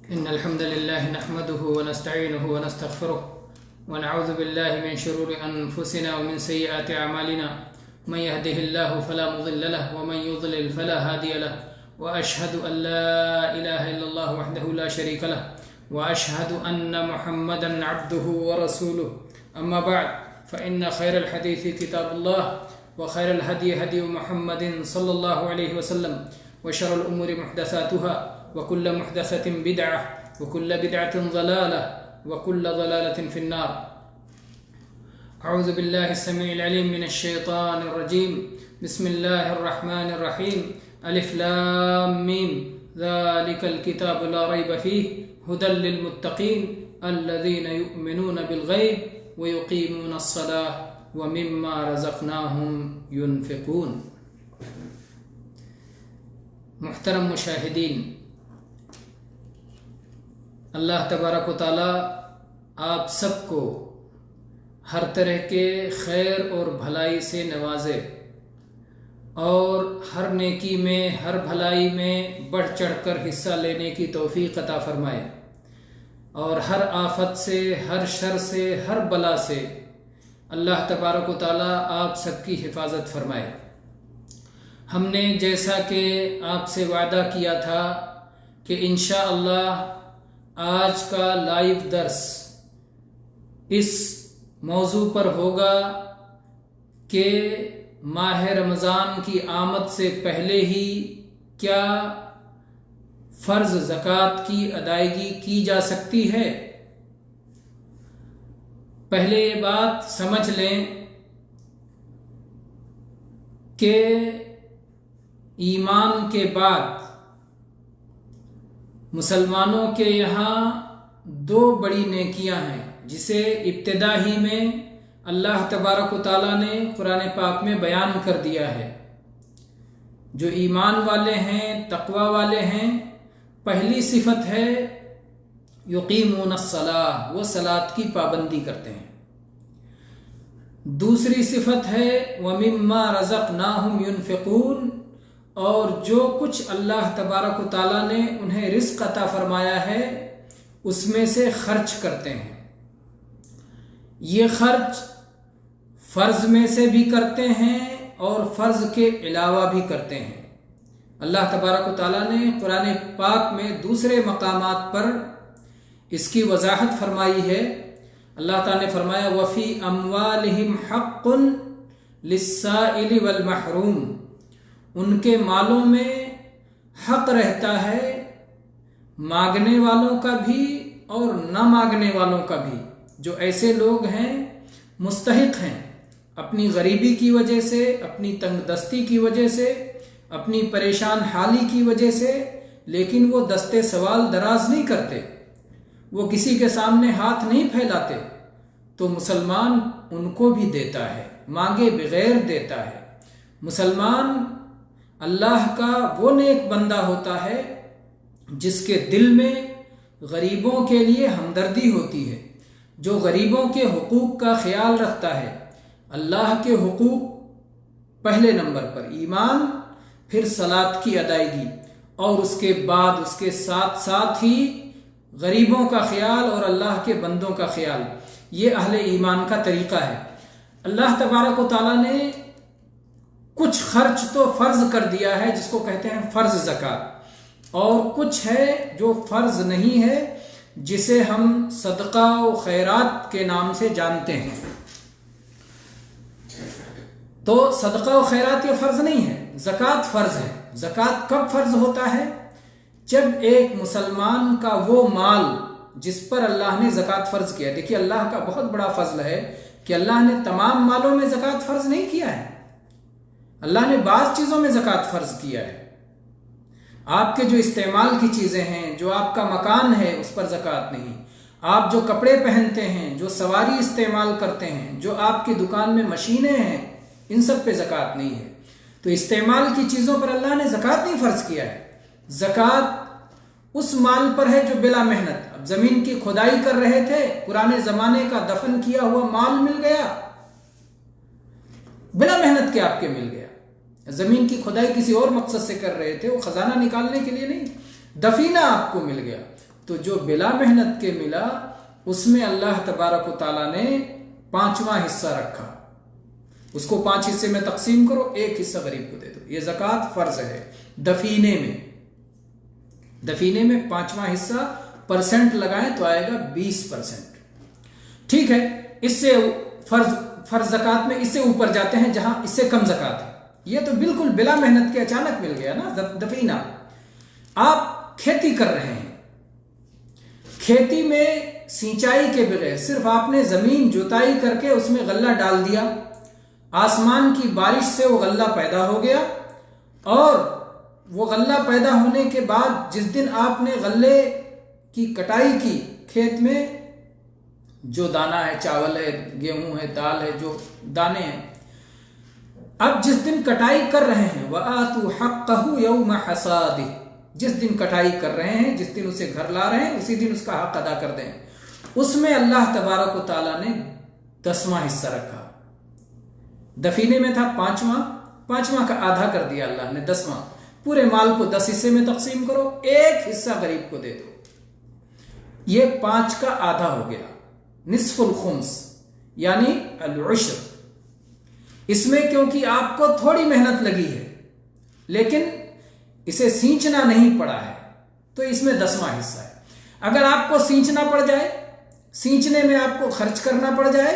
إن الحمد لله نحمده ونستعينه ونستغفره ونعوذ بالله من شرور أنفسنا ومن سيئات أعمالنا من يهده الله فلا مضل له ومن يضلل فلا هادي له وأشهد أن لا إله إلا الله وحده لا شريك له وأشهد أن محمدا عبده ورسوله أما بعد فإن خير الحديث كتاب الله وخير الهدي هدي محمد صلى الله عليه وسلم وشر الأمور محدثاتها وكل محدثة بدعة وكل بدعة ضلالة وكل ضلالة في النار. أعوذ بالله السميع العليم من الشيطان الرجيم. بسم الله الرحمن الرحيم. ألف لام ميم ذلك الكتاب لا ريب فيه هدى للمتقين الذين يؤمنون بالغيب ويقيمون الصلاة ومما رزقناهم ينفقون. محترم مشاہدین، اللہ تبارک و تعالی آپ سب کو ہر طرح کے خیر اور بھلائی سے نوازے اور ہر نیکی میں، ہر بھلائی میں بڑھ چڑھ کر حصہ لینے کی توفیق عطا فرمائے اور ہر آفت سے، ہر شر سے، ہر بلا سے اللہ تبارک و تعالی آپ سب کی حفاظت فرمائے۔ ہم نے جیسا کہ آپ سے وعدہ کیا تھا کہ انشاءاللہ آج کا لائیو درس اس موضوع پر ہوگا کہ ماہ رمضان کی آمد سے پہلے ہی کیا فرض زکوٰۃ کی ادائیگی کی جا سکتی ہے۔ پہلے یہ بات سمجھ لیں کہ ایمان کے بعد مسلمانوں کے یہاں دو بڑی نیکیاں ہیں جسے ابتدا ہی میں اللہ تبارک و تعالیٰ نے قرآن پاک میں بیان کر دیا ہے۔ جو ایمان والے ہیں، تقوی والے ہیں، پہلی صفت ہے یقیمون الصلاۃ، وہ صلاۃ کی پابندی کرتے ہیں۔ دوسری صفت ہے وَمِمَّا رَزَقْنَاهُمْ يُنْفِقُونَ، اور جو کچھ اللہ تبارک و تعالیٰ نے انہیں رزق عطا فرمایا ہے اس میں سے خرچ کرتے ہیں۔ یہ خرچ فرض میں سے بھی کرتے ہیں اور فرض کے علاوہ بھی کرتے ہیں۔ اللہ تبارک و تعالیٰ نے قرآن پاک میں دوسرے مقامات پر اس کی وضاحت فرمائی ہے۔ اللہ تعالیٰ نے فرمایا وَفِي أَمْوَالِهِمْ حَقٌّ لِلسَّائِلِ وَالْمَحْرُومِ، ان کے مالوں میں حق رہتا ہے مانگنے والوں کا بھی اور نہ مانگنے والوں کا بھی۔ جو ایسے لوگ ہیں مستحق ہیں اپنی غریبی کی وجہ سے، اپنی تنگ دستی کی وجہ سے، اپنی پریشان حالی کی وجہ سے، لیکن وہ دستے سوال دراز نہیں کرتے، وہ کسی کے سامنے ہاتھ نہیں پھیلاتے، تو مسلمان ان کو بھی دیتا ہے، مانگے بغیر دیتا ہے۔ مسلمان اللہ کا وہ نیک بندہ ہوتا ہے جس کے دل میں غریبوں کے لیے ہمدردی ہوتی ہے، جو غریبوں کے حقوق کا خیال رکھتا ہے۔ اللہ کے حقوق پہلے نمبر پر، ایمان، پھر صلاۃ کی ادائیگی، اور اس کے بعد اس کے ساتھ ساتھ ہی غریبوں کا خیال اور اللہ کے بندوں کا خیال۔ یہ اہل ایمان کا طریقہ ہے۔ اللہ تبارک و تعالیٰ نے کچھ خرچ تو فرض کر دیا ہے جس کو کہتے ہیں فرض زکوٰۃ، اور کچھ ہے جو فرض نہیں ہے جسے ہم صدقہ و خیرات کے نام سے جانتے ہیں۔ تو صدقہ و خیرات یہ فرض نہیں ہے، زکوٰۃ فرض ہے۔ زکوٰۃ کب فرض ہوتا ہے؟ جب ایک مسلمان کا وہ مال جس پر اللہ نے زکوٰۃ فرض کیا۔ دیکھیے اللہ کا بہت بڑا فضل ہے کہ اللہ نے تمام مالوں میں زکوٰۃ فرض نہیں کیا ہے، اللہ نے بعض چیزوں میں زکوٰۃ فرض کیا ہے۔ آپ کے جو استعمال کی چیزیں ہیں، جو آپ کا مکان ہے، اس پر زکوٰۃ نہیں۔ آپ جو کپڑے پہنتے ہیں، جو سواری استعمال کرتے ہیں، جو آپ کی دکان میں مشینیں ہیں، ان سب پہ زکوٰۃ نہیں ہے۔ تو استعمال کی چیزوں پر اللہ نے زکوٰۃ نہیں فرض کیا ہے۔ زکوٰۃ اس مال پر ہے جو بلا محنت، اب زمین کی کھدائی کر رہے تھے، پرانے زمانے کا دفن کیا ہوا مال مل گیا، بلا محنت کے آپ کے مل گیا۔ زمین کی کھدائی کسی اور مقصد سے کر رہے تھے، وہ خزانہ نکالنے کے لیے نہیں، دفینہ آپ کو مل گیا، تو جو بلا محنت کے ملا اس میں اللہ تبارک و تعالیٰ نے 5واں حصہ رکھا. اس کو 5 حصے میں تقسیم کرو، 1 حصہ غریب کو دے دو. یہ زکوٰۃ فرض ہے. دفینے میں 5واں حصہ پرسنٹ لگائیں تو آئے گا 20%. ٹھیک ہے، اس سے فرض زکوٰۃ میں اس سے اوپر جاتے ہیں جہاں اس سے کم زکوٰۃ ہے. یہ تو بالکل بلا محنت کے اچانک مل گیا نا دفینہ. آپ کھیتی کر رہے ہیں، کھیتی میں سینچائی کے بغیر صرف آپ نے زمین جوتائی کر کے اس میں غلہ ڈال دیا، آسمان کی بارش سے وہ غلہ پیدا ہو گیا، اور وہ غلہ پیدا ہونے کے بعد جس دن آپ نے غلے کی کٹائی کی، کھیت میں جو دانہ ہے، چاول ہے، گیہوں ہے، دال ہے، جو دانے ہیں، اب جس دن کٹائی کر رہے ہیں وَآتُوا حَقَّهُ يَوْمَ حَصَادِهِ، جس دن کٹائی کر رہے ہیں، جس دن اسے گھر لا رہے ہیں، اسی دن اس کا حق ادا کر دیں. اس میں اللہ تبارک و تعالیٰ نے 10واں حصہ رکھا. دفینے میں تھا 5واں کا آدھا کر دیا اللہ نے، 10واں. پورے مال کو 10 حصے میں تقسیم کرو، 1 حصہ غریب کو دے دو. یہ 5 کا آدھا ہو گیا، نصف الخمس یعنی العشر. اس میں کیونکہ آپ کو تھوڑی محنت لگی ہے لیکن اسے سینچنا نہیں پڑا ہے تو اس میں 10واں حصہ ہے. اگر آپ کو سینچنا پڑ جائے، سینچنے میں آپ کو خرچ کرنا پڑ جائے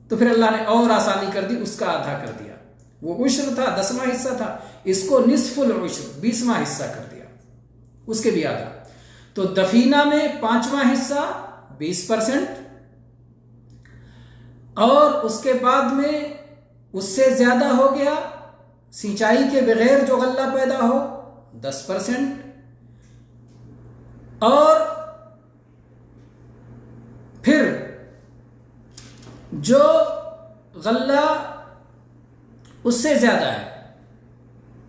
تو پھر اللہ نے اور آسانی کر دی، اس کا آدھا کر دیا. وہ عشر تھا، 10واں حصہ تھا، اس کو نصف العشر 20واں حصہ کر دیا، اس کے بھی آدھا. تو دفینہ میں 5واں حصہ 20%، اور اس کے بعد میں اس سے زیادہ ہو گیا سینچائی کے بغیر جو غلہ پیدا ہو 10%، اور پھر جو غلہ اس سے زیادہ ہے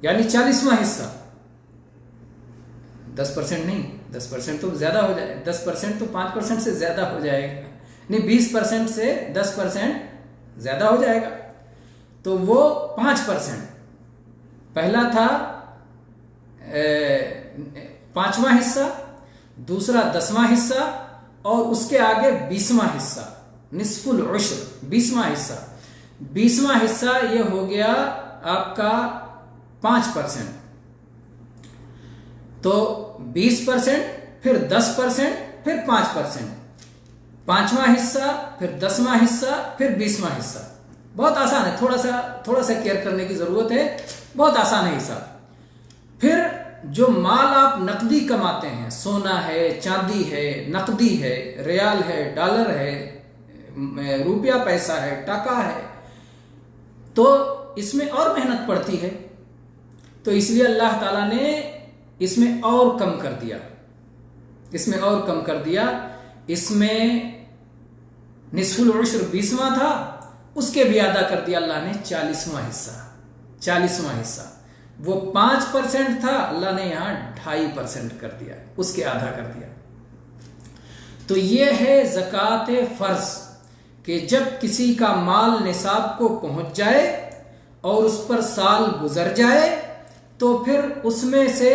یعنی 40واں حصہ، 10% نہیں، 10% تو زیادہ ہو جائے، 10% تو 5% سے زیادہ ہو جائے گا، نہیں 20% سے 10% زیادہ ہو جائے گا. تو وہ 5%. پہلا تھا 5واں حصہ، دوسرا 10واں حصہ، اور اس کے آگے 20واں حصہ، نصف العشر 20واں حصہ. 20واں حصہ یہ ہو گیا آپ کا 5%. تو 20%، پھر 10%، پھر 5%، 5واں حصہ، پھر 10واں حصہ، پھر 20واں حصہ. بہت آسان ہے، تھوڑا سا کیئر کرنے کی ضرورت ہے، بہت آسان ہے حساب. پھر جو مال آپ نقدی کماتے ہیں، سونا ہے، چاندی ہے، نقدی ہے، ریال ہے، ڈالر ہے، روپیہ پیسہ ہے، ٹکا ہے، تو اس میں اور محنت پڑتی ہے. تو اس لیے اللہ تعالیٰ نے اس میں اور کم کر دیا، اس میں نصف العشر 20واں تھا، اس کے بھی ادا کر دیا اللہ نے 40واں حصہ. وہ 5% تھا، اللہ نے یہاں 2.5% کر دیا، اس کے آدھا کر دیا. تو یہ ہے زکوٰۃ فرض، کہ جب کسی کا مال نصاب کو پہنچ جائے اور اس پر سال گزر جائے تو پھر اس میں سے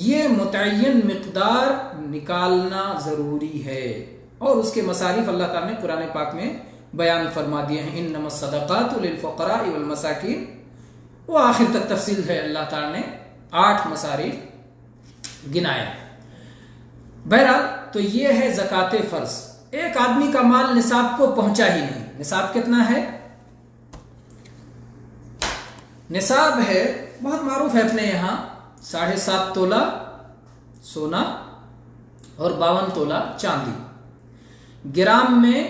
یہ متعین مقدار نکالنا ضروری ہے. اور اس کے مصارف اللہ تعالیٰ نے قرآن پاک میں بیان فرما دیے ہیں، انما الصدقات للفقراء والمساکین. وہ آخر تک تفصیل ہے، اللہ تعالیٰ نے 8 مصارف گنائے. بہرحال تو یہ ہے زکوٰۃ فرض. ایک آدمی کا مال نصاب کو پہنچا ہی نہیں. نصاب کتنا ہے؟ نصاب ہے بہت معروف ہے اپنے یہاں، 7.5 تولہ سونا اور 52 تولہ چاندی. گرام میں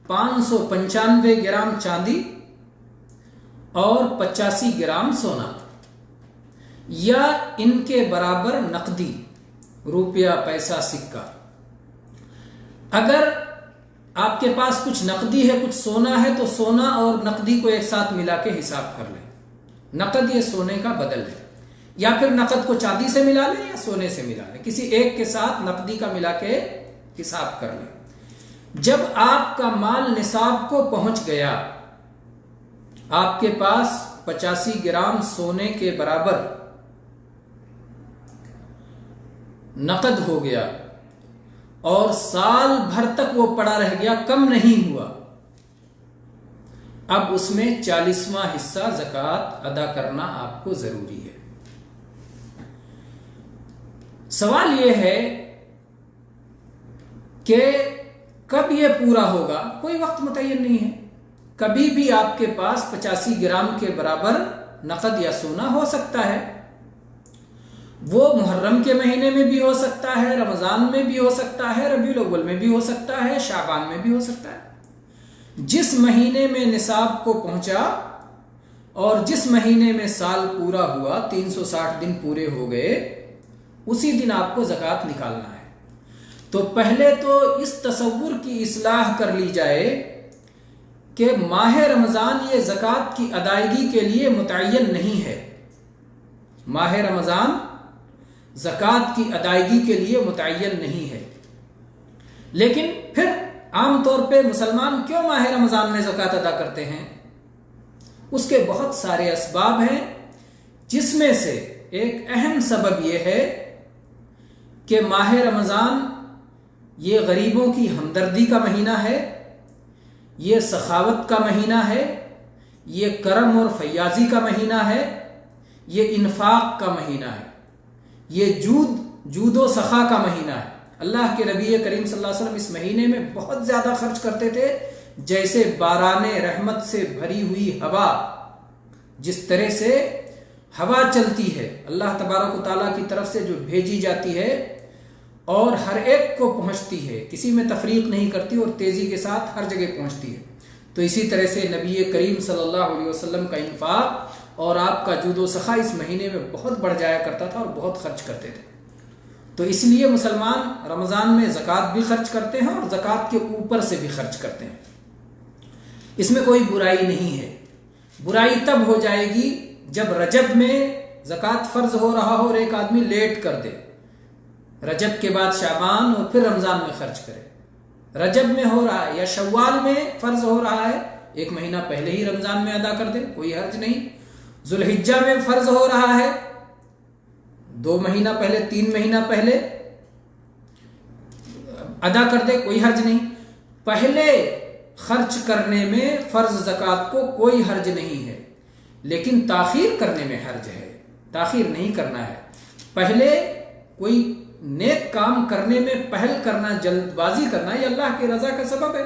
595 گرام چاندی اور 85 گرام سونا، یا ان کے برابر نقدی روپیہ پیسہ سکہ. اگر آپ کے پاس کچھ نقدی ہے کچھ سونا ہے تو سونا اور نقدی کو ایک ساتھ ملا کے حساب کر لیں. نقد یہ سونے کا بدل ہے، یا پھر نقد کو چاندی سے ملا لیں یا سونے سے ملا لیں، کسی ایک کے ساتھ نقدی کا ملا کے حساب کر لیں. جب آپ کا مال نصاب کو پہنچ گیا، آپ کے پاس 85 گرام سونے کے برابر نقد ہو گیا اور سال بھر تک وہ پڑا رہ گیا، کم نہیں ہوا، اب اس میں 40واں حصہ زکوٰۃ ادا کرنا آپ کو ضروری ہے۔ سوال یہ ہے کہ کب یہ پورا ہوگا؟ کوئی وقت متعین نہیں ہے، کبھی بھی آپ کے پاس 85 گرام کے برابر نقد یا سونا ہو سکتا ہے۔ وہ محرم کے مہینے میں بھی ہو سکتا ہے، رمضان میں بھی ہو سکتا ہے، ربیع الاول میں بھی ہو سکتا ہے، شعبان میں بھی ہو سکتا ہے۔ جس مہینے میں نصاب کو پہنچا اور جس مہینے میں سال پورا ہوا، 360 دن پورے ہو گئے، اسی دن آپ کو زکوٰۃ نکالنا ہے۔ تو پہلے تو اس تصور کی اصلاح کر لی جائے کہ ماہ رمضان یہ زکوٰۃ کی ادائیگی کے لیے متعین نہیں ہے۔ ماہ رمضان زکوٰۃ کی ادائیگی کے لیے متعین نہیں ہے، لیکن پھر عام طور پہ مسلمان کیوں ماہ رمضان میں زکوٰۃ ادا کرتے ہیں؟ اس کے بہت سارے اسباب ہیں، جس میں سے ایک اہم سبب یہ ہے کہ ماہ رمضان یہ غریبوں کی ہمدردی کا مہینہ ہے، یہ سخاوت کا مہینہ ہے، یہ کرم اور فیاضی کا مہینہ ہے، یہ انفاق کا مہینہ ہے، یہ جود و سخا کا مہینہ ہے۔ اللہ کے نبی کریم صلی اللہ علیہ وسلم اس مہینے میں بہت زیادہ خرچ کرتے تھے، جیسے باران رحمت سے بھری ہوئی ہوا، جس طرح سے ہوا چلتی ہے اللہ تبارک و تعالیٰ کی طرف سے جو بھیجی جاتی ہے اور ہر ایک کو پہنچتی ہے، کسی میں تفریق نہیں کرتی اور تیزی کے ساتھ ہر جگہ پہنچتی ہے، تو اسی طرح سے نبی کریم صلی اللہ علیہ وسلم کا انفاق اور آپ کا جود و سخا اس مہینے میں بہت بڑھ جایا کرتا تھا اور بہت خرچ کرتے تھے۔ تو اس لیے مسلمان رمضان میں زکوٰۃ بھی خرچ کرتے ہیں اور زکوٰۃ کے اوپر سے بھی خرچ کرتے ہیں، اس میں کوئی برائی نہیں ہے۔ برائی تب ہو جائے گی جب رجب میں زکوٰۃ فرض ہو رہا ہو اور ایک آدمی لیٹ کر دے، رجب کے بعد شعبان اور پھر رمضان میں خرچ کرے۔ رجب میں ہو رہا ہے یا شوال میں فرض ہو رہا ہے، ایک مہینہ پہلے ہی رمضان میں ادا کر دے، کوئی حرج نہیں۔ ذوالحجہ میں فرض ہو رہا ہے، 2 مہینہ پہلے 3 مہینہ پہلے ادا کر دے، کوئی حرج نہیں۔ پہلے خرچ کرنے میں فرض زکوٰۃ کو کوئی حرج نہیں ہے، لیکن تاخیر کرنے میں حرج ہے، تاخیر نہیں کرنا ہے۔ پہلے کوئی نیک کام کرنے میں پہل کرنا، جلد بازی کرنا، یہ اللہ کی رضا کا سبب ہے۔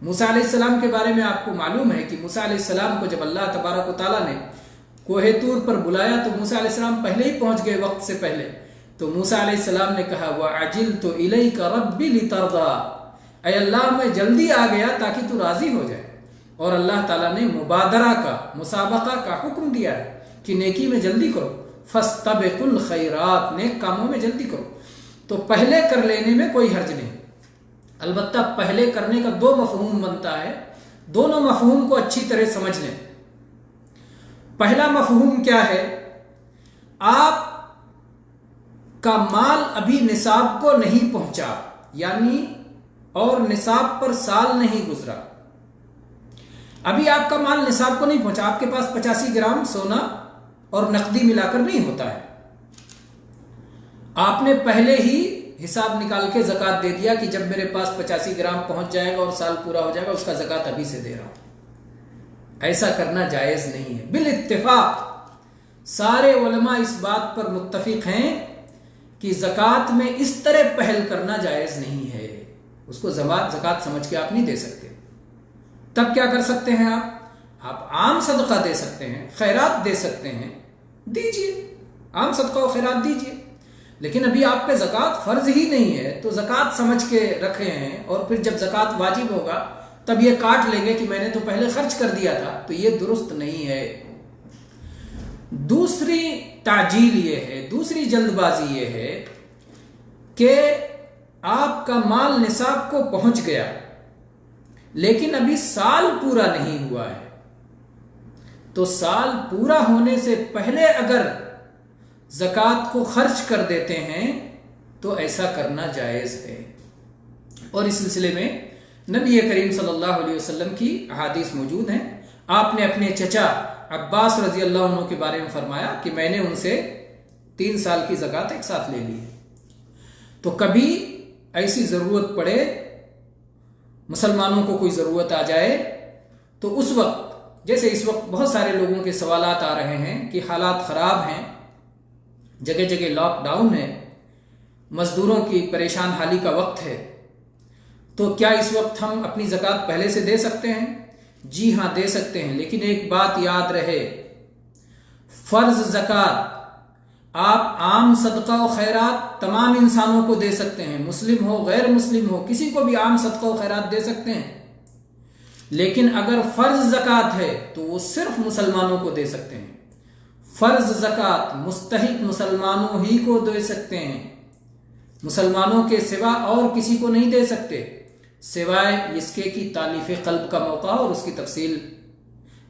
موسیٰ علیہ السلام کے بارے میں آپ کو معلوم ہے کہ موسیٰ علیہ السلام کو جب اللہ تبارک و تعالیٰ نے کوہ طور پر بلایا تو موسیٰ علیہ السلام پہلے ہی پہنچ گئے، وقت سے پہلے۔ تو موسیٰ علیہ السلام نے کہا وَعَجِلْتُ إِلَيْكَ رَبِّ لِتَرْضَىٰ، اے اللہ میں جلدی آ گیا تاکہ تو راضی ہو جائے۔ اور اللہ تعالیٰ نے مبادرہ کا، مسابقہ کا حکم دیا ہے کہ نیکی میں جلدی کرو، فَاسْتَبِقُوا الْخَيْرَاتِ، نیک کاموں میں جلدی کرو۔ تو پہلے کر لینے میں کوئی حرج نہیں، البتہ پہلے کرنے کا 2 مفہوم بنتا ہے، دونوں مفہوم کو اچھی طرح سمجھ لیں۔ پہلا مفہوم کیا ہے؟ آپ کا مال ابھی نصاب کو نہیں پہنچا، یعنی اور نصاب پر سال نہیں گزرا، ابھی آپ کا مال نصاب کو نہیں پہنچا، آپ کے پاس 85 گرام سونا اور نقدی ملا کر نہیں ہوتا ہے، آپ نے پہلے ہی حساب نکال کے زکوٰۃ دے دیا کہ جب میرے پاس 85 گرام پہنچ جائے گا اور سال پورا ہو جائے گا اس کا زکوٰۃ ابھی سے دے رہا ہوں۔ ایسا کرنا جائز نہیں ہے۔ بالاتفاق سارے علماء اس بات پر متفق ہیں کہ زکوٰۃ میں اس طرح پہل کرنا جائز نہیں ہے، اس کو زکوٰۃ سمجھ کے آپ نہیں دے سکتے۔ تب کیا کر سکتے ہیں آپ عام صدقہ دے سکتے ہیں، خیرات دے سکتے ہیں، دیجئے، عام صدقہ و خیرات دیجئے، لیکن ابھی آپ پہ زکوٰۃ فرض ہی نہیں ہے تو زکوٰۃ سمجھ کے رکھے ہیں، اور پھر جب زکوٰۃ واجب ہوگا تب یہ کاٹ لیں گے کہ میں نے تو پہلے خرچ کر دیا تھا، تو یہ درست نہیں ہے۔ دوسری تعجیل یہ ہے، دوسری جلد بازی یہ ہے کہ آپ کا مال نصاب کو پہنچ گیا لیکن ابھی سال پورا نہیں ہوا ہے، تو سال پورا ہونے سے پہلے اگر زکوٰۃ کو خرچ کر دیتے ہیں تو ایسا کرنا جائز ہے۔ اور اس سلسلے میں نبی کریم صلی اللہ علیہ وسلم کی احادیث موجود ہیں۔ آپ نے اپنے چچا عباس رضی اللہ عنہ کے بارے میں فرمایا کہ میں نے ان سے 3 سال کی زکوٰۃ ایک ساتھ لے لی ہے۔ تو کبھی ایسی ضرورت پڑے، مسلمانوں کو کوئی ضرورت آ جائے، تو اس وقت، جیسے اس وقت بہت سارے لوگوں کے سوالات آ رہے ہیں کہ حالات خراب ہیں، جگہ جگہ لاک ڈاؤن ہے، مزدوروں کی پریشان حالی کا وقت ہے، تو کیا اس وقت ہم اپنی زکوٰۃ پہلے سے دے سکتے ہیں؟ جی ہاں، دے سکتے ہیں، لیکن ایک بات یاد رہے، فرض زکوٰۃ آپ عام صدقہ و خیرات تمام انسانوں کو دے سکتے ہیں، مسلم ہو غیر مسلم ہو، کسی کو بھی عام صدقہ و خیرات دے سکتے ہیں، لیکن اگر فرض زکوٰۃ ہے تو وہ صرف مسلمانوں کو دے سکتے ہیں۔ فرض زکوٰۃ مستحق مسلمانوں ہی کو دے سکتے ہیں، مسلمانوں کے سوا اور کسی کو نہیں دے سکتے، سوائے اس کے کی تالیف قلب کا موقع اور اس کی تفصیل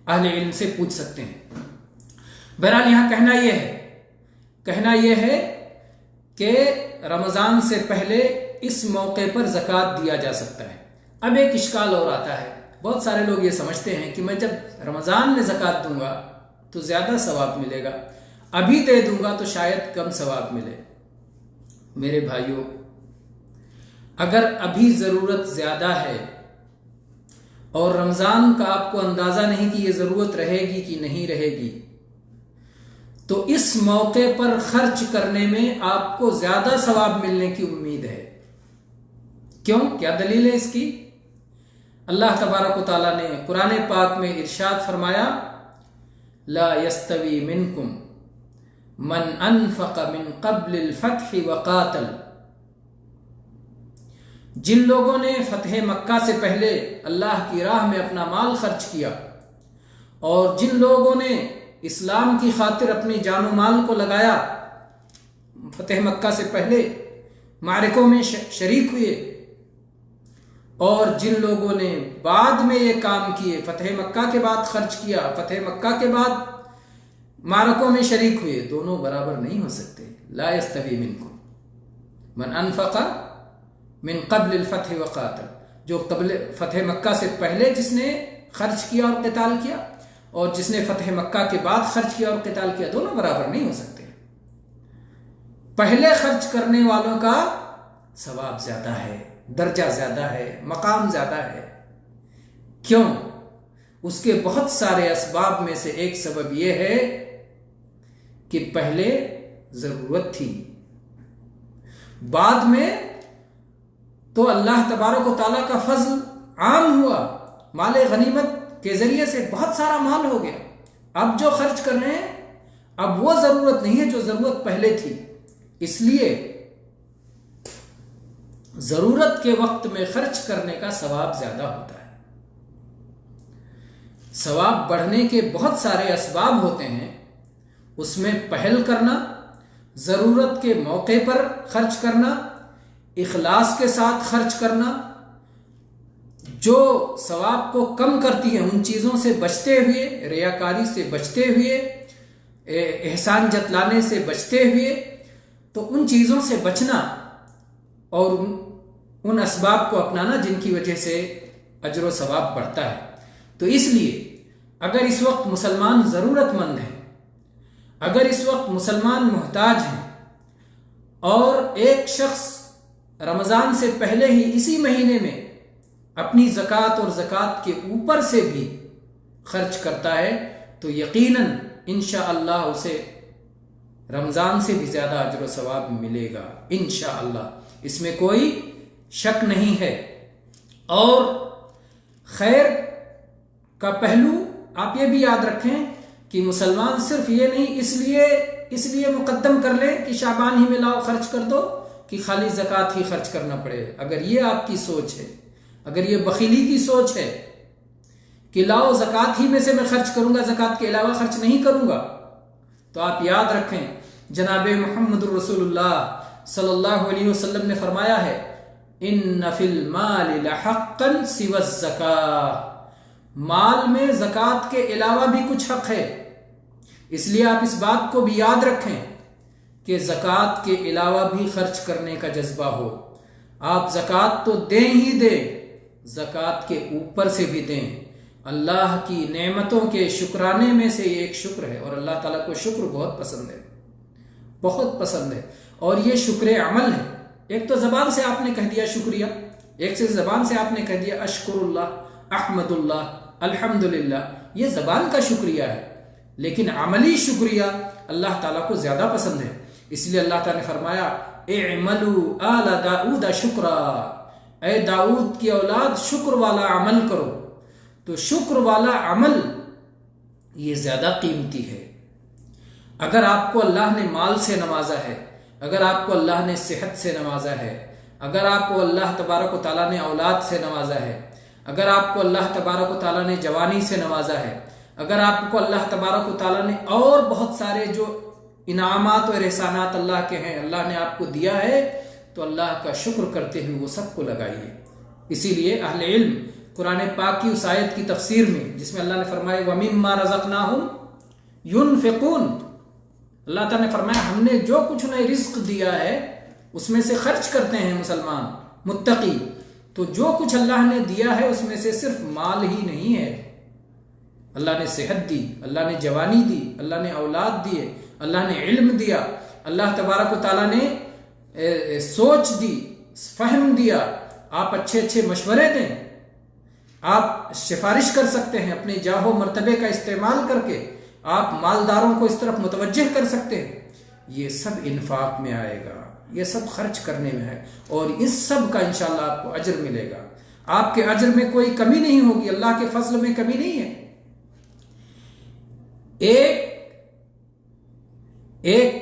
اہل علم سے پوچھ سکتے ہیں۔ بہرحال یہاں کہنا یہ ہے کہ رمضان سے پہلے اس موقع پر زکوٰۃ دیا جا سکتا ہے۔ اب ایک اشکال اور آتا ہے، بہت سارے لوگ یہ سمجھتے ہیں کہ میں جب رمضان میں زکوٰۃ دوں گا تو زیادہ ثواب ملے گا، ابھی دے دوں گا تو شاید کم ثواب ملے۔ میرے بھائیوں، اگر ابھی ضرورت زیادہ ہے اور رمضان کا آپ کو اندازہ نہیں کہ یہ ضرورت رہے گی کہ نہیں رہے گی، تو اس موقع پر خرچ کرنے میں آپ کو زیادہ ثواب ملنے کی امید ہے۔ کیوں؟ کیا دلیل ہے اس کی؟ اللہ تبارک و تعالیٰ نے قرآن پاک میں ارشاد فرمایا، لا یستوی منکم من انفق من قبل الفتح وقاتل، جن لوگوں نے فتح مکہ سے پہلے اللہ کی راہ میں اپنا مال خرچ کیا اور جن لوگوں نے اسلام کی خاطر اپنی جان و مال کو لگایا، فتح مکہ سے پہلے معرکوں میں شریک ہوئے، اور جن لوگوں نے بعد میں یہ کام کیے، فتح مکہ کے بعد خرچ کیا، فتح مکہ کے بعد معرکوں میں شریک ہوئے، دونوں برابر نہیں ہو سکتے۔ لا یستوی منکم من انفق من قبل الفتح وقاتل، جو قبل فتح مکہ سے پہلے جس نے خرچ کیا اور قتال کیا، اور جس نے فتح مکہ کے بعد خرچ کیا اور قتال کیا، دونوں برابر نہیں ہو سکتے۔ پہلے خرچ کرنے والوں کا ثواب زیادہ ہے، درجہ زیادہ ہے، مقام زیادہ ہے۔ کیوں؟ اس کے بہت سارے اسباب میں سے ایک سبب یہ ہے کہ پہلے ضرورت تھی، بعد میں تو اللہ تبارک و تعالیٰ کا فضل عام ہوا، مال غنیمت کے ذریعے سے بہت سارا مال ہو گیا، اب جو خرچ کر رہے ہیں اب وہ ضرورت نہیں ہے جو ضرورت پہلے تھی۔ اس لیے ضرورت کے وقت میں خرچ کرنے کا ثواب زیادہ ہوتا ہے۔ ثواب بڑھنے کے بہت سارے اسباب ہوتے ہیں، اس میں پہل کرنا، ضرورت کے موقع پر خرچ کرنا، اخلاص کے ساتھ خرچ کرنا، جو ثواب کو کم کرتی ہیں ان چیزوں سے بچتے ہوئے، ریاکاری سے بچتے ہوئے، احسان جتلانے سے بچتے ہوئے، تو ان چیزوں سے بچنا اور ان اسباب کو اپنانا جن کی وجہ سے اجر و ثواب بڑھتا ہے۔ تو اس لیے اگر اس وقت مسلمان ضرورت مند ہیں، اگر اس وقت مسلمان محتاج ہیں، اور ایک شخص رمضان سے پہلے ہی اسی مہینے میں اپنی زکوٰۃ اور زکوٰۃ کے اوپر سے بھی خرچ کرتا ہے، تو یقیناً انشاءاللہ اسے رمضان سے بھی زیادہ اجر و ثواب ملے گا، انشاءاللہ، اس میں کوئی شک نہیں ہے۔ اور خیر کا پہلو آپ یہ بھی یاد رکھیں کہ مسلمان صرف یہ نہیں اس لیے مقدم کر لے کہ شعبان ہی میں لاؤ خرچ کر دو کہ خالی زکوٰۃ ہی خرچ کرنا پڑے۔ اگر یہ آپ کی سوچ ہے، اگر یہ بخیلی کی سوچ ہے کہ لاؤ زکوٰۃ ہی میں سے میں خرچ کروں گا، زکوٰۃ کے علاوہ خرچ نہیں کروں گا، تو آپ یاد رکھیں جناب محمد الرسول اللہ صلی اللہ علیہ وسلم نے فرمایا ہے، ان فی المال لحقا سوى الزکاۃ، مال میں زکوٰۃ کے علاوہ بھی کچھ حق ہے۔ اس لیے آپ اس بات کو بھی یاد رکھیں کہ زکوٰۃ کے علاوہ بھی خرچ کرنے کا جذبہ ہو۔ آپ زکوٰۃ تو دیں ہی دیں، زکوٰۃ کے اوپر سے بھی دیں۔ اللہ کی نعمتوں کے شکرانے میں سے یہ ایک شکر ہے، اور اللہ تعالیٰ کو شکر بہت پسند ہے، بہت پسند ہے، اور یہ شکر عمل ہے۔ ایک تو زبان سے آپ نے کہہ دیا شکریہ، ایک سے زبان سے آپ نے کہہ دیا اشکر اللہ، احمد اللہ، الحمدللہ، یہ زبان کا شکریہ ہے، لیکن عملی شکریہ اللہ تعالیٰ کو زیادہ پسند ہے۔ اس لیے اللہ تعالیٰ نے فرمایا اعملوا آل داؤد شکرا، اے داؤد کی اولاد شکر والا عمل کرو۔ تو شکر والا عمل یہ زیادہ قیمتی ہے۔ اگر آپ کو اللہ نے مال سے نوازا ہے، اگر آپ کو اللہ نے صحت سے نوازا ہے، اگر آپ کو اللہ تبارک و تعالیٰ نے اولاد سے نوازا ہے، اگر آپ کو اللہ تبارک و تعالیٰ نے جوانی سے نوازا ہے، اگر آپ کو اللہ تبارک و تعالیٰ نے اور بہت سارے جو انعامات اور احسانات اللہ کے ہیں اللہ نے آپ کو دیا ہے، تو اللہ کا شکر کرتے ہوئے وہ سب کو لگائیے۔ اسی لیے اہل علم قرآن پاک کی اس آیت کی تفسیر میں جس میں اللہ نے فرمایا وَمِمَّا رَزَقْنَاهُمْ يُنْفِقُونَ، اللہ تعالیٰ نے فرمایا ہم نے جو کچھ انہیں رزق دیا ہے اس میں سے خرچ کرتے ہیں مسلمان متقی۔ تو جو کچھ اللہ نے دیا ہے اس میں سے صرف مال ہی نہیں ہے، اللہ نے صحت دی، اللہ نے جوانی دی، اللہ نے اولاد دیے، اللہ نے علم دیا، اللہ تبارک و تعالیٰ نے سوچ دی، فہم دیا، آپ اچھے اچھے مشورے دیں، آپ سفارش کر سکتے ہیں، اپنے جاہ و مرتبے کا استعمال کر کے آپ مالداروں کو اس طرف متوجہ کر سکتے ہیں۔ یہ سب انفاق میں آئے گا، یہ سب خرچ کرنے میں ہے، اور اس سب کا انشاءاللہ آپ کو اجر ملے گا۔ آپ کے اجر میں کوئی کمی نہیں ہوگی، اللہ کے فضل میں کمی نہیں ہے۔ ایک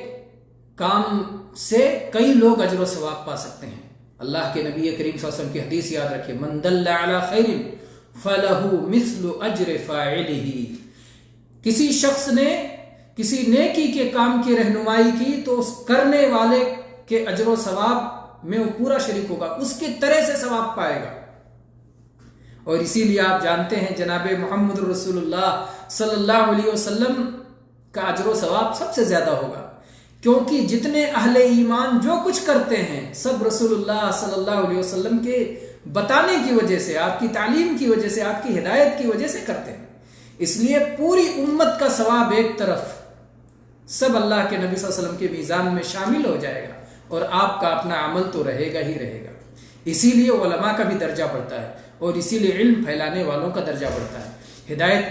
کام سے کئی لوگ اجر و ثواب پا سکتے ہیں۔ اللہ کے نبی کریم صلی اللہ علیہ وسلم کی حدیث یاد رکھیں، من دل علی خیر فلہ مثل اجر فاعلہ، کسی شخص نے کسی نیکی کے کام کی رہنمائی کی تو اس کرنے والے کے اجر و ثواب میں وہ پورا شریک ہوگا، اس کے طرح سے ثواب پائے گا۔ اور اسی لیے آپ جانتے ہیں جناب محمد رسول اللہ صلی اللہ علیہ وسلم کا اجر و ثواب سب سے زیادہ ہوگا، کیونکہ جتنے اہل ایمان جو کچھ کرتے ہیں سب رسول اللہ صلی اللہ علیہ وسلم کے بتانے کی وجہ سے، آپ کی تعلیم کی وجہ سے، آپ کی ہدایت کی وجہ سے کرتے ہیں۔ اس لیے پوری امت کا ثواب ایک طرف سب اللہ کے نبی صلی اللہ علیہ وسلم کے میزان میں شامل ہو جائے گا، اور آپ کا اپنا عمل تو رہے گا ہی رہے گا۔ اسی لیے علماء کا بھی درجہ بڑھتا ہے، اور اسی لیے علم پھیلانے والوں کا درجہ بڑھتا ہے، ہدایت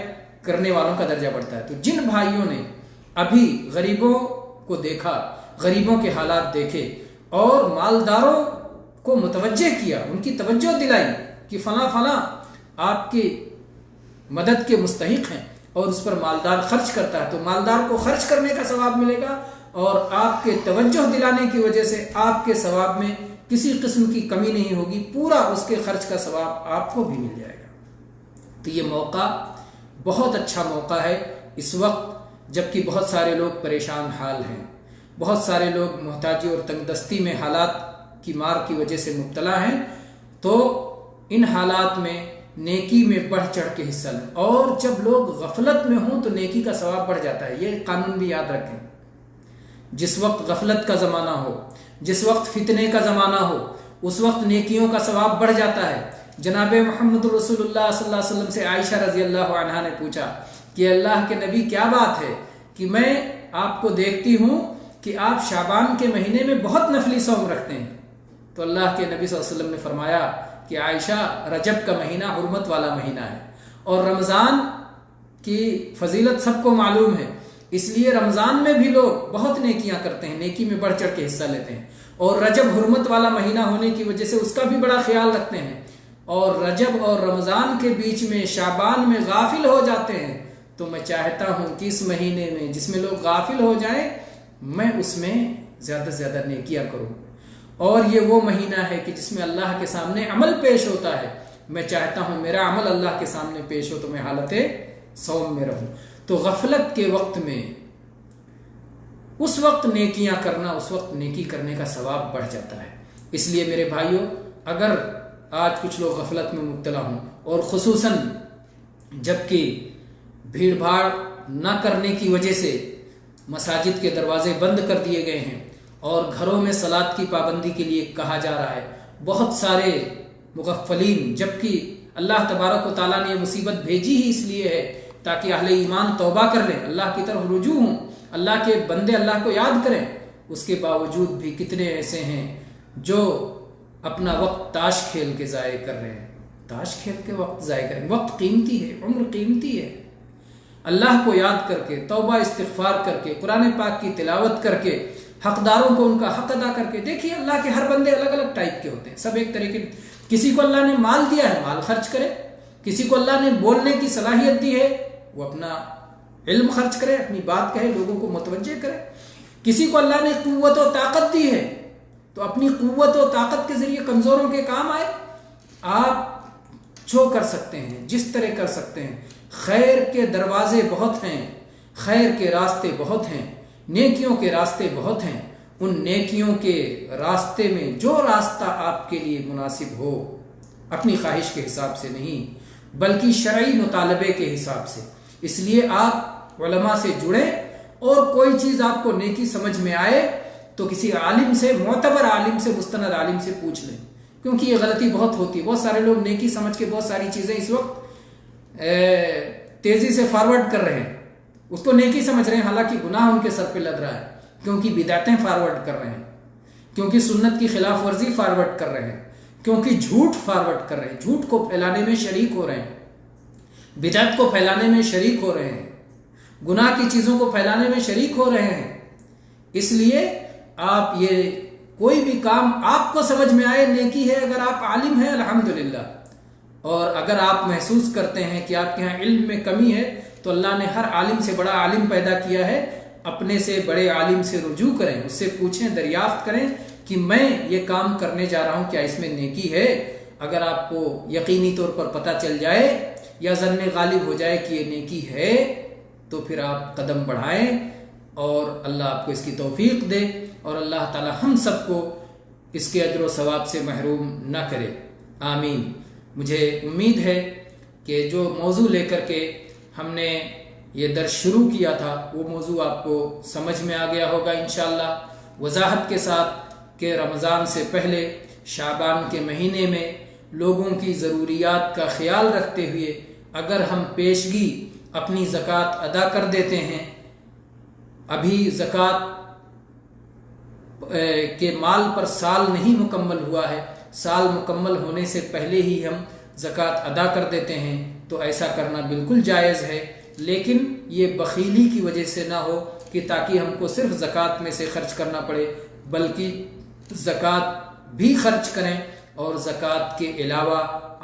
کرنے والوں کا درجہ بڑھتا ہے۔ تو جن بھائیوں نے ابھی غریبوں کو دیکھا، غریبوں کے حالات دیکھے، اور مالداروں کو متوجہ کیا، ان کی توجہ دلائی کہ فلاں فلاں آپ کی مدد کے مستحق ہیں، اور اس پر مالدار خرچ کرتا ہے، تو مالدار کو خرچ کرنے کا ثواب ملے گا، اور آپ کے توجہ دلانے کی وجہ سے آپ کے ثواب میں کسی قسم کی کمی نہیں ہوگی، پورا اس کے خرچ کا ثواب آپ کو بھی مل جائے گا۔ تو یہ موقع بہت اچھا موقع ہے اس وقت، جبکہ بہت سارے لوگ پریشان حال ہیں، بہت سارے لوگ محتاجی اور تنگ دستی میں حالات کی مار کی وجہ سے مبتلا ہیں۔ تو ان حالات میں نیکی میں بڑھ چڑھ کے حصہ لیں، اور جب لوگ غفلت میں ہوں تو نیکی کا ثواب بڑھ جاتا ہے۔ یہ قانون بھی یاد رکھیں، جس وقت غفلت کا زمانہ ہو، جس وقت فتنے کا زمانہ ہو، اس وقت نیکیوں کا ثواب بڑھ جاتا ہے۔ جناب محمد رسول اللہ صلی اللہ علیہ وسلم سے عائشہ رضی اللہ عنہا نے پوچھا کہ اللہ کے نبی کیا بات ہے کہ میں آپ کو دیکھتی ہوں کہ آپ شعبان کے مہینے میں بہت نفلی صوم رکھتے ہیں؟ تو اللہ کے نبی صلی اللہ علیہ وسلم نے فرمایا کہ عائشہ، رجب کا مہینہ حرمت والا مہینہ ہے، اور رمضان کی فضیلت سب کو معلوم ہے، اس لیے رمضان میں بھی لوگ بہت نیکیاں کرتے ہیں، نیکی میں بڑھ چڑھ کے حصہ لیتے ہیں، اور رجب حرمت والا مہینہ ہونے کی وجہ سے اس کا بھی بڑا خیال رکھتے ہیں، اور رجب اور رمضان کے بیچ میں شعبان میں غافل ہو جاتے ہیں۔ تو میں چاہتا ہوں کہ اس مہینے میں جس میں لوگ غافل ہو جائیں، میں اس میں زیادہ سے زیادہ نیکیاں کروں، اور یہ وہ مہینہ ہے کہ جس میں اللہ کے سامنے عمل پیش ہوتا ہے۔ میں چاہتا ہوں میرا عمل اللہ کے سامنے پیش ہو تو میں حالت صوم میں رہوں۔ تو غفلت کے وقت میں اس وقت نیکیاں کرنا، اس وقت نیکی کرنے کا ثواب بڑھ جاتا ہے۔ اس لیے میرے بھائیوں، اگر آج کچھ لوگ غفلت میں مبتلا ہوں، اور خصوصاً جبکہ بھیڑ بھاڑ نہ کرنے کی وجہ سے مساجد کے دروازے بند کر دیے گئے ہیں، اور گھروں میں صلاۃ کی پابندی کے لیے کہا جا رہا ہے، بہت سارے مغفلین، جبکہ اللہ تبارک و تعالیٰ نے یہ مصیبت بھیجی ہی اس لیے ہے تاکہ اہل ایمان توبہ کر لیں، اللہ کی طرف رجوع ہوں، اللہ کے بندے اللہ کو یاد کریں، اس کے باوجود بھی کتنے ایسے ہیں جو اپنا وقت تاش کھیل کے ضائع کر رہے ہیں، تاش کھیل کے وقت ضائع کریں، وقت قیمتی ہے، عمر قیمتی ہے۔ اللہ کو یاد کر کے، توبہ استغفار کر کے، قرآن پاک کی تلاوت کر کے، حقداروں کو ان کا حق ادا کر کے، دیکھیے اللہ کے ہر بندے الگ الگ ٹائپ کے ہوتے ہیں، سب ایک طریقے، کسی کو اللہ نے مال دیا ہے مال خرچ کرے، کسی کو اللہ نے بولنے کی صلاحیت دی ہے وہ اپنا علم خرچ کرے، اپنی بات کہے، لوگوں کو متوجہ کرے، کسی کو اللہ نے قوت و طاقت دی ہے تو اپنی قوت و طاقت کے ذریعے کمزوروں کے کام آئے۔ آپ جو کر سکتے ہیں، جس طرح کر سکتے ہیں، خیر کے دروازے بہت ہیں، خیر کے راستے بہت ہیں، نیکیوں کے راستے بہت ہیں، ان نیکیوں کے راستے میں جو راستہ آپ کے لیے مناسب ہو، اپنی خواہش کے حساب سے نہیں بلکہ شرعی مطالبے کے حساب سے۔ اس لیے آپ علماء سے جڑیں، اور کوئی چیز آپ کو نیکی سمجھ میں آئے تو کسی عالم سے، معتبر عالم سے، مستند عالم سے پوچھ لیں، کیونکہ یہ غلطی بہت ہوتی ہے۔ بہت سارے لوگ نیکی سمجھ کے بہت ساری چیزیں اس وقت تیزی سے فارورڈ کر رہے ہیں، اس کو نیکی سمجھ رہے ہیں، حالانکہ گناہ ان کے سر پہ لگ رہا ہے، کیونکہ بدعتیں فارورڈ کر رہے ہیں، کیونکہ سنت کی خلاف ورزی فارورڈ کر رہے ہیں، کیونکہ جھوٹ فارورڈ کر رہے ہیں، جھوٹ کو پھیلانے میں شریک ہو رہے ہیں، بدعت کو پھیلانے میں شریک ہو رہے ہیں، گناہ کی چیزوں کو پھیلانے میں شریک ہو رہے ہیں۔ اس لیے آپ یہ کوئی بھی کام آپ کو سمجھ میں آئے نیکی ہے، اگر آپ عالم ہیں الحمدللہ، اور اگر آپ محسوس کرتے ہیں کہ آپ کے ہاں علم میں کمی ہے تو اللہ نے ہر عالم سے بڑا عالم پیدا کیا ہے، اپنے سے بڑے عالم سے رجوع کریں، اس سے پوچھیں، دریافت کریں کہ میں یہ کام کرنے جا رہا ہوں کیا اس میں نیکی ہے؟ اگر آپ کو یقینی طور پر پتہ چل جائے یا ظن غالب ہو جائے کہ یہ نیکی ہے تو پھر آپ قدم بڑھائیں، اور اللہ آپ کو اس کی توفیق دے، اور اللہ تعالی ہم سب کو اس کے اجر و ثواب سے محروم نہ کرے، آمین۔ مجھے امید ہے کہ جو موضوع لے کر کے ہم نے یہ درس شروع کیا تھا وہ موضوع آپ کو سمجھ میں آ گیا ہوگا انشاءاللہ، وضاحت کے ساتھ کہ رمضان سے پہلے شعبان کے مہینے میں لوگوں کی ضروریات کا خیال رکھتے ہوئے اگر ہم پیشگی اپنی زکوٰۃ ادا کر دیتے ہیں، ابھی زکوٰۃ کے مال پر سال نہیں مکمل ہوا ہے، سال مکمل ہونے سے پہلے ہی ہم زکوٰۃ ادا کر دیتے ہیں تو ایسا کرنا بالکل جائز ہے، لیکن یہ بخیلی کی وجہ سے نہ ہو کہ تاکہ ہم کو صرف زکوٰۃ میں سے خرچ کرنا پڑے، بلکہ زکوٰۃ بھی خرچ کریں، اور زکوٰۃ کے علاوہ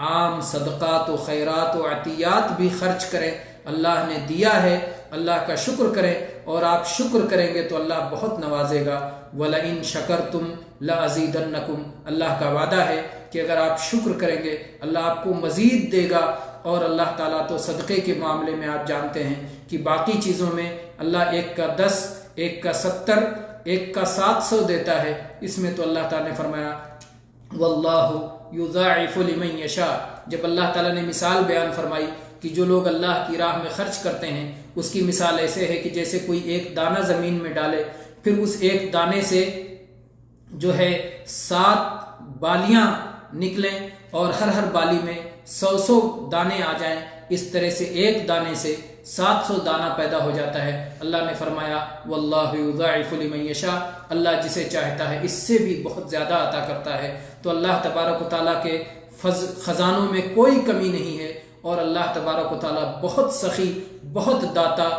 عام صدقات و خیرات و عطیات بھی خرچ کریں۔ اللہ نے دیا ہے، اللہ کا شکر کریں، اور آپ شکر کریں گے تو اللہ بہت نوازے گا۔ وَلَئِن شَكَرْتُمْ لَأَزِيدَنَّكُمْ، اللہ کا وعدہ ہے کہ اگر آپ شکر کریں گے اللہ آپ کو مزید دے گا۔ اور اللہ تعالیٰ تو صدقے کے معاملے میں آپ جانتے ہیں کہ باقی چیزوں میں اللہ ایک کا 10، ایک کا 70، ایک کا 700 دیتا ہے، اس میں تو اللہ تعالیٰ نے فرمایا وَاللَّهُ يُضَاعِفُ لِمَن يَشَاءُ۔ جب اللہ تعالیٰ نے مثال بیان فرمائی کہ جو لوگ اللہ کی راہ میں خرچ کرتے ہیں اس کی مثال ایسے ہے کہ جیسے کوئی ایک دانہ زمین میں ڈالے، پھر اس ایک دانے سے جو ہے 7 بالیاں نکلیں اور ہر بالی میں 100 دانے آ جائیں، اس طرح سے ایک دانے سے 700 دانہ پیدا ہو جاتا ہے۔ اللہ نے فرمایا واللہ یضاعف لمن یشاء، اللہ جسے چاہتا ہے اس سے بھی بہت زیادہ عطا کرتا ہے۔ تو اللہ تبارک و تعالیٰ کے خزانوں میں کوئی کمی نہیں ہے، اور اللہ تبارک و تعالیٰ بہت سخی، بہت داتا،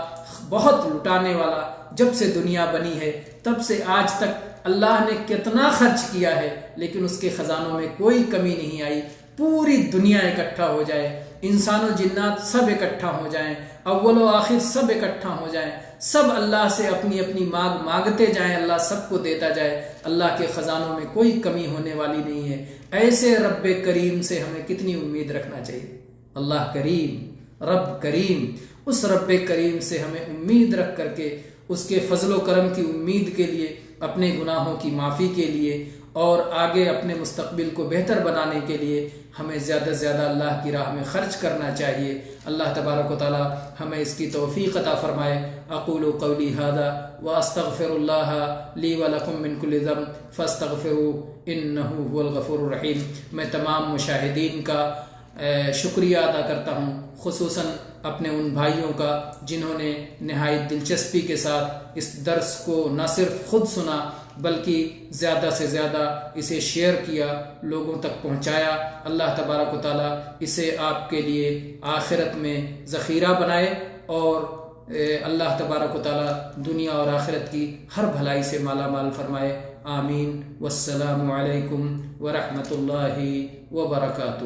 بہت لٹانے والا۔ جب سے دنیا بنی ہے تب سے آج تک اللہ نے کتنا خرچ کیا ہے، لیکن اس کے خزانوں میں کوئی کمی نہیں آئی۔ پوری دنیا اکٹھا ہو جائے، انسان و جنات سب اکٹھا ہو جائیں، اول و آخر سب اکٹھا ہو جائیں، سب اللہ سے اپنی اپنی مانگتے جائیں، اللہ سب کو دیتا جائے، اللہ کے خزانوں میں کوئی کمی ہونے والی نہیں ہے۔ ایسے رب کریم سے ہمیں کتنی امید رکھنا چاہیے۔ اللہ کریم، رب کریم، اس رب کریم سے ہمیں امید رکھ کر کے اس کے فضل و کرم کی امید کے لیے، اپنے گناہوں کی معافی کے لیے، اور آگے اپنے مستقبل کو بہتر بنانے کے لیے ہمیں زیادہ سے زیادہ اللہ کی راہ میں خرچ کرنا چاہیے۔ اللہ تبارک و تعالی ہمیں اس کی توفیق عطا فرمائے۔ اقول قولی ھذا واستغفر اللہ لی ولکم من کل ذنب فاستغفروا انہ هو الغفور الرحیم۔ میں تمام مشاہدین کا شکریہ ادا کرتا ہوں، خصوصاً اپنے ان بھائیوں کا جنہوں نے نہایت دلچسپی کے ساتھ اس درس کو نہ صرف خود سنا بلکہ زیادہ سے زیادہ اسے شیئر کیا، لوگوں تک پہنچایا۔ اللہ تبارک و تعالیٰ اسے آپ کے لیے آخرت میں ذخیرہ بنائے، اور اللہ تبارک و تعالیٰ دنیا اور آخرت کی ہر بھلائی سے مالا مال فرمائے۔ آمین۔ والسلام علیکم ورحمۃ اللہ وبرکاتہ۔